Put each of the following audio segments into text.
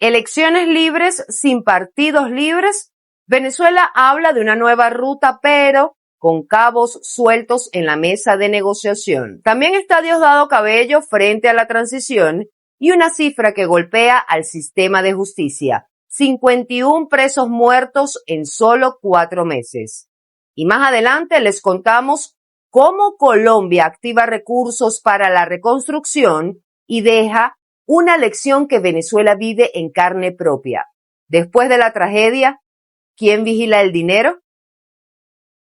Elecciones libres sin partidos libres. Venezuela habla de una nueva ruta, pero con cabos sueltos en la mesa de negociación. También está Diosdado Cabello frente a la transición y una cifra que golpea al sistema de justicia: 51 presos muertos en solo 4 meses. Y más adelante les contamos cómo Colombia activa recursos para la reconstrucción y deja una lección que Venezuela vive en carne propia. Después de la tragedia, ¿quién vigila el dinero?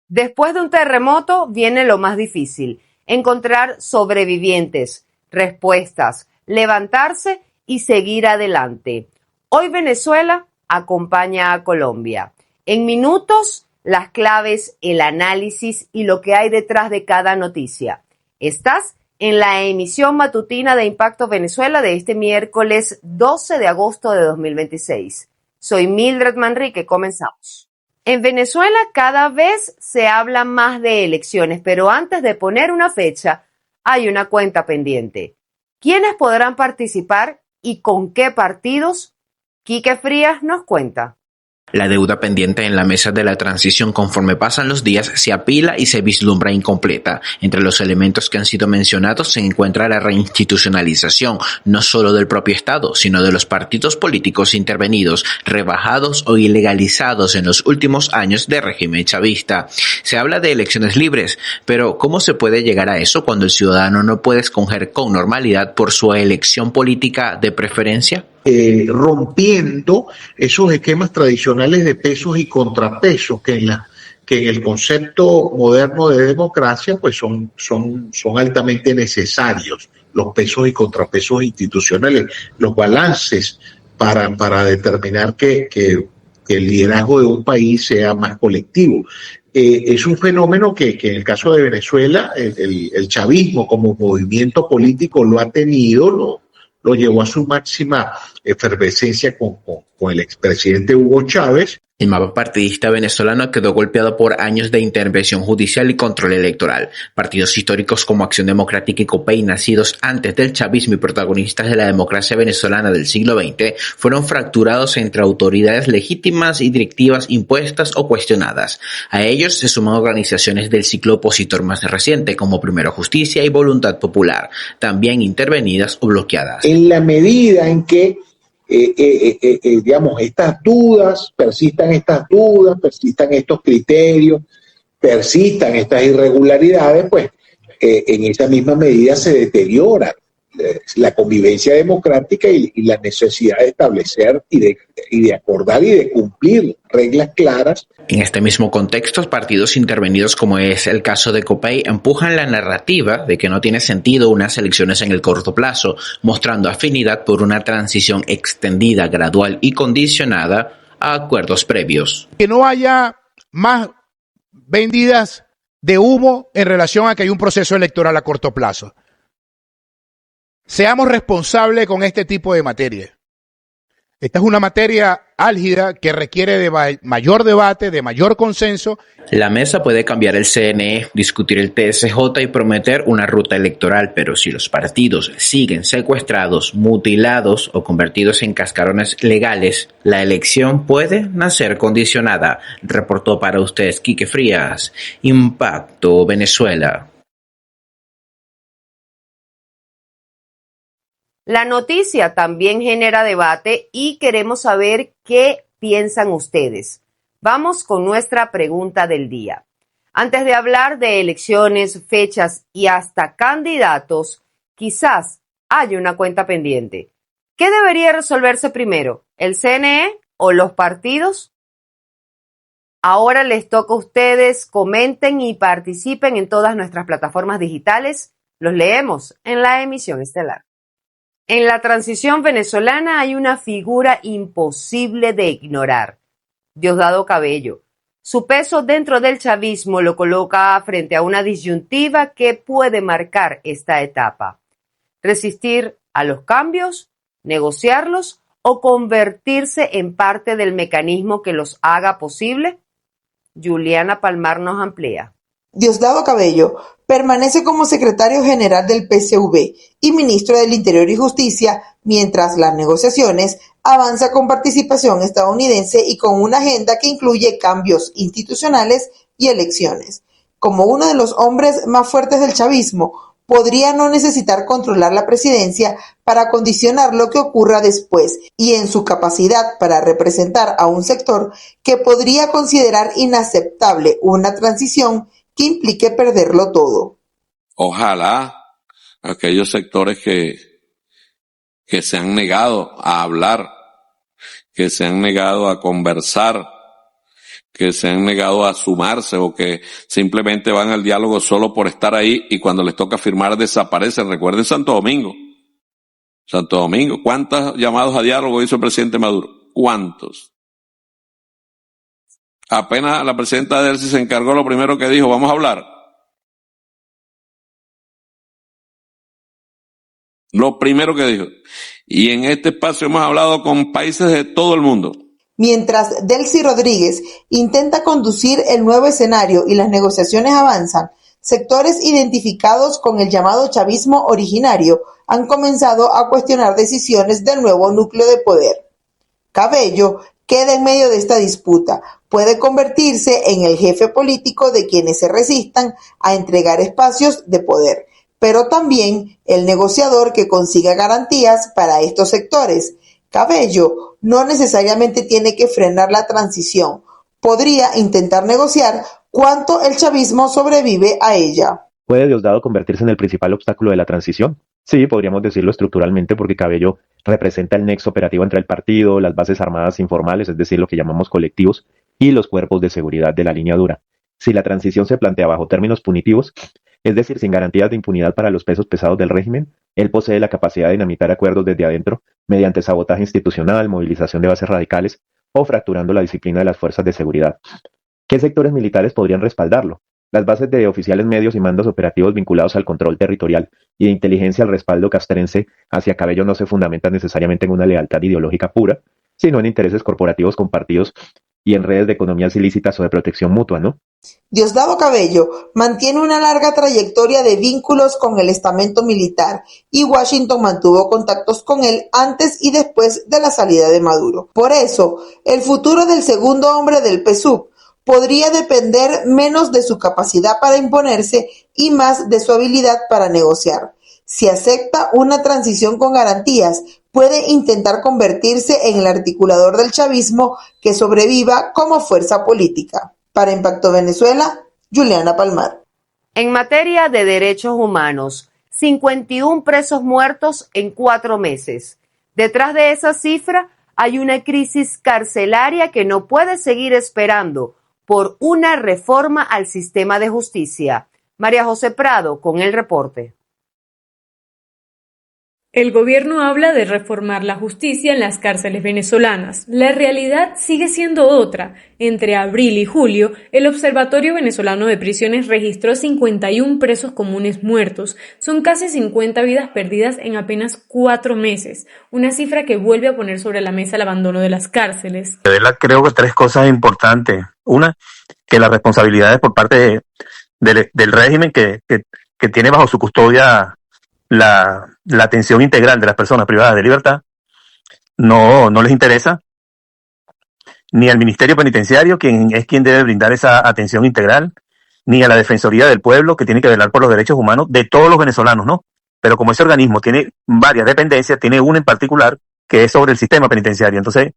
Después de un terremoto viene lo más difícil: encontrar sobrevivientes, respuestas, levantarse y seguir adelante. Hoy Venezuela acompaña a Colombia. En minutos, las claves, el análisis y lo que hay detrás de cada noticia. Estás en la emisión matutina de Impacto Venezuela de este miércoles 12 de agosto de 2026. Soy Mildred Manrique, comenzamos. En Venezuela cada vez se habla más de elecciones, pero antes de poner una fecha, hay una cuenta pendiente. ¿Quiénes podrán participar y con qué partidos? Quique Frías nos cuenta. La deuda pendiente en la mesa de la transición conforme pasan los días se apila y se vislumbra incompleta. Entre los elementos que han sido mencionados se encuentra la reinstitucionalización, no solo del propio Estado, sino de los partidos políticos intervenidos, rebajados o ilegalizados en los últimos años del régimen chavista. Se habla de elecciones libres, pero ¿cómo se puede llegar a eso cuando el ciudadano no puede escoger con normalidad por su elección política de preferencia? Rompiendo esos esquemas tradicionales de pesos y contrapesos que en el concepto moderno de democracia pues son altamente necesarios, los pesos y contrapesos institucionales, los balances para determinar que el liderazgo de un país sea más colectivo. Es un fenómeno que en el caso de Venezuela el chavismo como movimiento político lo ha tenido, lo llevó a su máxima efervescencia con el expresidente Hugo Chávez. El mapa partidista venezolano quedó golpeado por años de intervención judicial y control electoral. Partidos históricos como Acción Democrática y COPEI, nacidos antes del chavismo y protagonistas de la democracia venezolana del siglo XX, fueron fracturados entre autoridades legítimas y directivas impuestas o cuestionadas. A ellos se suman organizaciones del ciclo opositor más reciente, como Primero Justicia y Voluntad Popular, también intervenidas o bloqueadas. En la medida en que persistan estos criterios, persistan estas irregularidades, pues en esa misma medida se deteriora la convivencia democrática y la necesidad de establecer y de acordar y de cumplir reglas claras. En este mismo contexto, partidos intervenidos, como es el caso de COPEI, empujan la narrativa de que no tiene sentido unas elecciones en el corto plazo, mostrando afinidad por una transición extendida, gradual y condicionada a acuerdos previos. Que no haya más vendidas de humo en relación a que hay un proceso electoral a corto plazo. Seamos responsables con este tipo de materia. Esta es una materia álgida que requiere de mayor debate, de mayor consenso. La mesa puede cambiar el CNE, discutir el TSJ y prometer una ruta electoral, pero si los partidos siguen secuestrados, mutilados o convertidos en cascarones legales, la elección puede nacer condicionada. Reportó para ustedes Quique Frías, Impacto Venezuela. La noticia también genera debate y queremos saber qué piensan ustedes. Vamos con nuestra pregunta del día. Antes de hablar de elecciones, fechas y hasta candidatos, quizás haya una cuenta pendiente. ¿Qué debería resolverse primero, el CNE o los partidos? Ahora les toca a ustedes, comenten y participen en todas nuestras plataformas digitales. Los leemos en la emisión estelar. En la transición venezolana hay una figura imposible de ignorar: Diosdado Cabello. Su peso dentro del chavismo lo coloca frente a una disyuntiva que puede marcar esta etapa: resistir a los cambios, negociarlos o convertirse en parte del mecanismo que los haga posible. Juliana Palmar nos amplía. Diosdado Cabello permanece como secretario general del PCV y ministro del Interior y Justicia, mientras las negociaciones avanza con participación estadounidense y con una agenda que incluye cambios institucionales y elecciones. Como uno de los hombres más fuertes del chavismo, podría no necesitar controlar la presidencia para condicionar lo que ocurra después y en su capacidad para representar a un sector que podría considerar inaceptable una transición que implique perderlo todo. Ojalá aquellos sectores que se han negado a hablar, que se han negado a conversar, que se han negado a sumarse o que simplemente van al diálogo solo por estar ahí y cuando les toca firmar desaparecen. Recuerden Santo Domingo. Santo Domingo, ¿cuántos llamados a diálogo hizo el presidente Maduro? ¿Cuántos? Apenas la presidenta Delcy se encargó, lo primero que dijo, vamos a hablar. Lo primero que dijo. Y en este espacio hemos hablado con países de todo el mundo. Mientras Delcy Rodríguez intenta conducir el nuevo escenario y las negociaciones avanzan, sectores identificados con el llamado chavismo originario han comenzado a cuestionar decisiones del nuevo núcleo de poder. Cabello queda en medio de esta disputa, puede convertirse en el jefe político de quienes se resistan a entregar espacios de poder, pero también el negociador que consiga garantías para estos sectores. Cabello no necesariamente tiene que frenar la transición, podría intentar negociar cuánto el chavismo sobrevive a ella. ¿Puede Diosdado convertirse en el principal obstáculo de la transición? Sí, podríamos decirlo estructuralmente porque Cabello representa el nexo operativo entre el partido, las bases armadas informales, es decir, lo que llamamos colectivos, y los cuerpos de seguridad de la línea dura. Si la transición se plantea bajo términos punitivos, es decir, sin garantías de impunidad para los pesos pesados del régimen, él posee la capacidad de dinamitar acuerdos desde adentro mediante sabotaje institucional, movilización de bases radicales o fracturando la disciplina de las fuerzas de seguridad. ¿Qué sectores militares podrían respaldarlo? Las bases de oficiales medios y mandos operativos vinculados al control territorial y de inteligencia al respaldo castrense hacia Cabello no se fundamentan necesariamente en una lealtad ideológica pura, sino en intereses corporativos compartidos y en redes de economías ilícitas o de protección mutua, ¿no? Diosdado Cabello mantiene una larga trayectoria de vínculos con el estamento militar y Washington mantuvo contactos con él antes y después de la salida de Maduro. Por eso, el futuro del segundo hombre del PSUV podría depender menos de su capacidad para imponerse y más de su habilidad para negociar. Si acepta una transición con garantías, puede intentar convertirse en el articulador del chavismo que sobreviva como fuerza política. Para Impacto Venezuela, Juliana Palmar. En materia de derechos humanos, 51 presos muertos en 4 meses. Detrás de esa cifra hay una crisis carcelaria que no puede seguir esperando por una reforma al sistema de justicia. María José Prado con el reporte. El gobierno habla de reformar la justicia en las cárceles venezolanas. La realidad sigue siendo otra. Entre abril y julio, el Observatorio Venezolano de Prisiones registró 51 presos comunes muertos. Son casi 50 vidas perdidas en apenas 4 meses. Una cifra que vuelve a poner sobre la mesa el abandono de las cárceles. De verdad creo que 3 cosas importantes. Una, que las responsabilidades por parte del régimen que tiene bajo su custodia la atención integral de las personas privadas de libertad no les interesa, ni al Ministerio Penitenciario, quien debe brindar esa atención integral, ni a la Defensoría del Pueblo, que tiene que velar por los derechos humanos de todos los venezolanos, ¿no? Pero como ese organismo tiene varias dependencias, tiene una en particular que es sobre el sistema penitenciario. Entonces,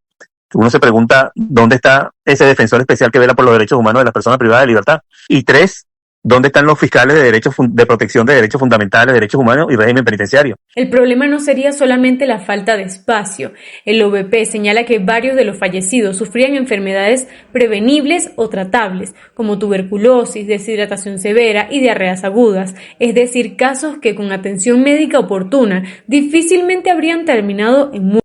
uno se pregunta dónde está ese defensor especial que vela por los derechos humanos de las personas privadas de libertad. Y 3, ¿dónde están los fiscales de protección de derechos fundamentales, derechos humanos y régimen penitenciario? El problema no sería solamente la falta de espacio. El OVP señala que varios de los fallecidos sufrían enfermedades prevenibles o tratables, como tuberculosis, deshidratación severa y diarreas agudas, es decir, casos que con atención médica oportuna difícilmente habrían terminado en muerte.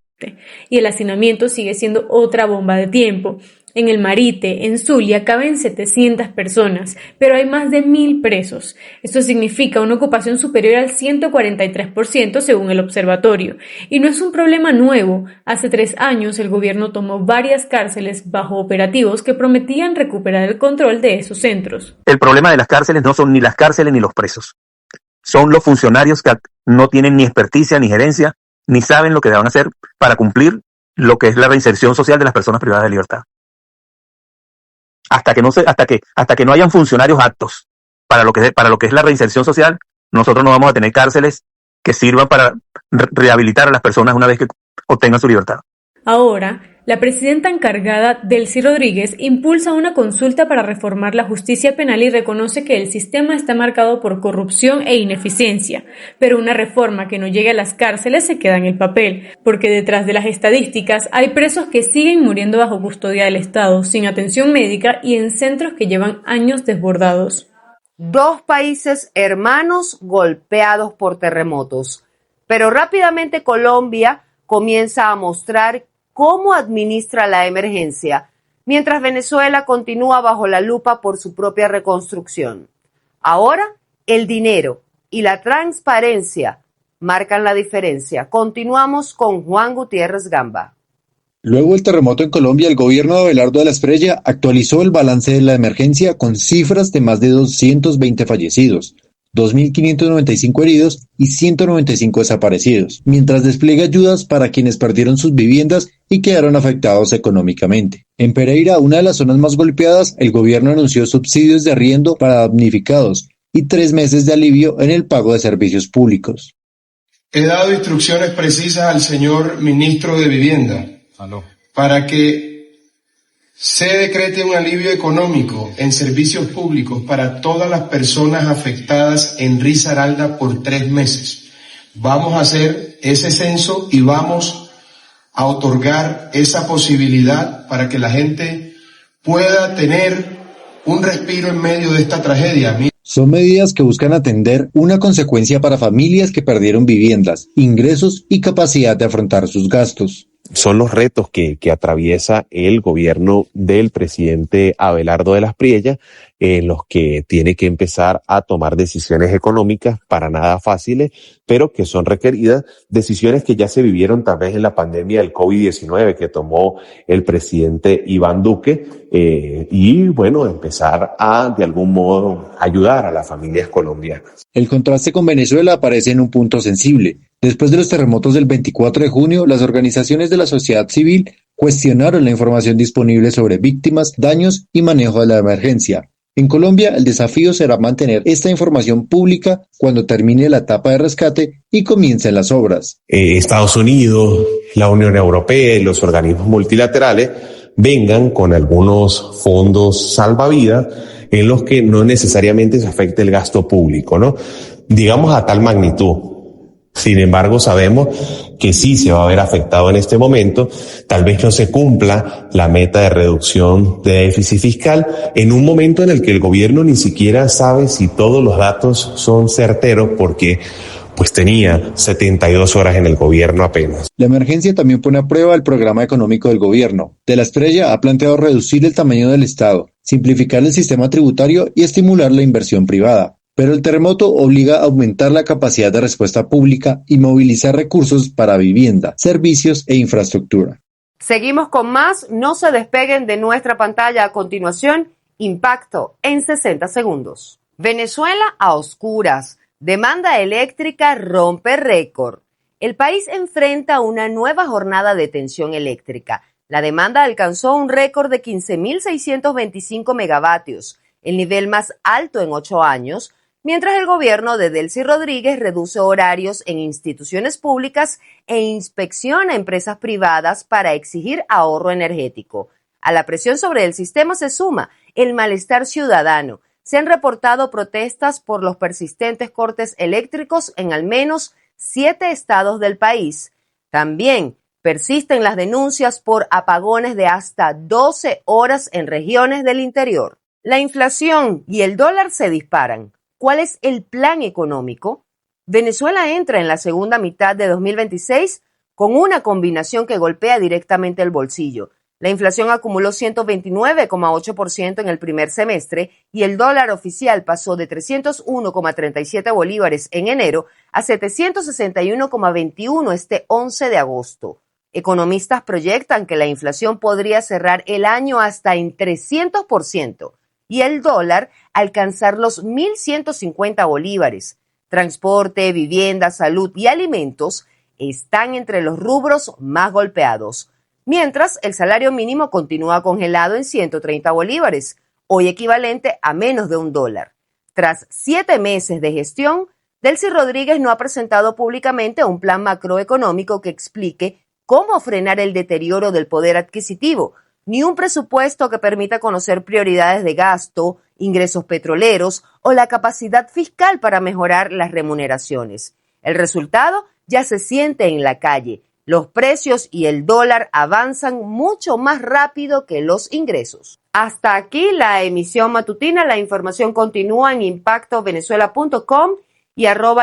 Y el hacinamiento sigue siendo otra bomba de tiempo. En el Marite, en Zulia, caben 700 personas, pero hay más de 1.000 presos. Esto significa una ocupación superior al 143% según el observatorio. Y no es un problema nuevo. Hace 3 años el gobierno tomó varias cárceles bajo operativos que prometían recuperar el control de esos centros. El problema de las cárceles no son ni las cárceles ni los presos. Son los funcionarios que no tienen ni experticia ni gerencia, ni saben lo que van a hacer para cumplir lo que es la reinserción social de las personas privadas de libertad. Hasta que no hayan funcionarios aptos para lo que es la reinserción social, nosotros no vamos a tener cárceles que sirvan para rehabilitar a las personas una vez que obtengan su libertad. Ahora, la presidenta encargada, Delcy Rodríguez, impulsa una consulta para reformar la justicia penal y reconoce que el sistema está marcado por corrupción e ineficiencia, pero una reforma que no llegue a las cárceles se queda en el papel, porque detrás de las estadísticas hay presos que siguen muriendo bajo custodia del Estado, sin atención médica y en centros que llevan años desbordados. 2 países hermanos golpeados por terremotos, pero rápidamente Colombia comienza a mostrar cómo administra la emergencia, mientras Venezuela continúa bajo la lupa por su propia reconstrucción. Ahora, el dinero y la transparencia marcan la diferencia. Continuamos con Juan Gutiérrez Gamba. Luego del terremoto en Colombia, el gobierno de Abelardo de la Espriella actualizó el balance de la emergencia con cifras de más de 220 fallecidos, 2.595 heridos y 195 desaparecidos, mientras despliega ayudas para quienes perdieron sus viviendas y quedaron afectados económicamente. En Pereira, una de las zonas más golpeadas, el gobierno anunció subsidios de arriendo para damnificados y 3 meses de alivio en el pago de servicios públicos. He dado instrucciones precisas al señor ministro de Vivienda para que se decrete un alivio económico en servicios públicos para todas las personas afectadas en Risaralda por 3 meses. Vamos a hacer ese censo y vamos a otorgar esa posibilidad para que la gente pueda tener un respiro en medio de esta tragedia. Son medidas que buscan atender una consecuencia para familias que perdieron viviendas, ingresos y capacidad de afrontar sus gastos. Son los retos que atraviesa el gobierno del presidente Abelardo de la Espriella, en los que tiene que empezar a tomar decisiones económicas para nada fáciles, pero que son requeridas, decisiones que ya se vivieron tal vez en la pandemia del COVID-19 que tomó el presidente Iván Duque, y bueno, empezar a de algún modo ayudar a las familias colombianas. El contraste con Venezuela aparece en un punto sensible. Después de los terremotos del 24 de junio, las organizaciones de la sociedad civil cuestionaron la información disponible sobre víctimas, daños y manejo de la emergencia. En Colombia, el desafío será mantener esta información pública cuando termine la etapa de rescate y comiencen las obras. Estados Unidos, la Unión Europea y los organismos multilaterales vengan con algunos fondos salvavidas en los que no necesariamente se afecte el gasto público, ¿no? Digamos a tal magnitud. Sin embargo, sabemos que sí se va a ver afectado en este momento. Tal vez no se cumpla la meta de reducción de déficit fiscal en un momento en el que el gobierno ni siquiera sabe si todos los datos son certeros, porque pues tenía 72 horas en el gobierno apenas. La emergencia también pone a prueba el programa económico del gobierno. De la Espriella ha planteado reducir el tamaño del Estado, simplificar el sistema tributario y estimular la inversión privada. Pero el terremoto obliga a aumentar la capacidad de respuesta pública y movilizar recursos para vivienda, servicios e infraestructura. Seguimos con más, no se despeguen de nuestra pantalla. A continuación, impacto en 60 segundos. Venezuela a oscuras, demanda eléctrica rompe récord. El país enfrenta una nueva jornada de tensión eléctrica. La demanda alcanzó un récord de 15.625 megavatios, el nivel más alto en 8 años, mientras el gobierno de Delcy Rodríguez reduce horarios en instituciones públicas e inspecciona empresas privadas para exigir ahorro energético. A la presión sobre el sistema se suma el malestar ciudadano. Se han reportado protestas por los persistentes cortes eléctricos en al menos 7 estados del país. También persisten las denuncias por apagones de hasta 12 horas en regiones del interior. La inflación y el dólar se disparan. ¿Cuál es el plan económico? Venezuela entra en la segunda mitad de 2026 con una combinación que golpea directamente el bolsillo. La inflación acumuló 129,8% en el primer semestre y el dólar oficial pasó de 301,37 bolívares en enero a 761,21 este 11 de agosto. Economistas proyectan que la inflación podría cerrar el año hasta en 300%. Y el dólar alcanzar los 1.150 bolívares. Transporte, vivienda, salud y alimentos están entre los rubros más golpeados. mientras el salario mínimo continúa congelado en 130 bolívares, hoy equivalente a menos de $1. Tras 7 meses de gestión, Delcy Rodríguez no ha presentado públicamente un plan macroeconómico que explique cómo frenar el deterioro del poder adquisitivo, ni un presupuesto que permita conocer prioridades de gasto, ingresos petroleros o la capacidad fiscal para mejorar las remuneraciones. El resultado ya se siente en la calle. Los precios y el dólar avanzan mucho más rápido que los ingresos. Hasta aquí la emisión matutina. La información continúa en impactovenezuela.com y @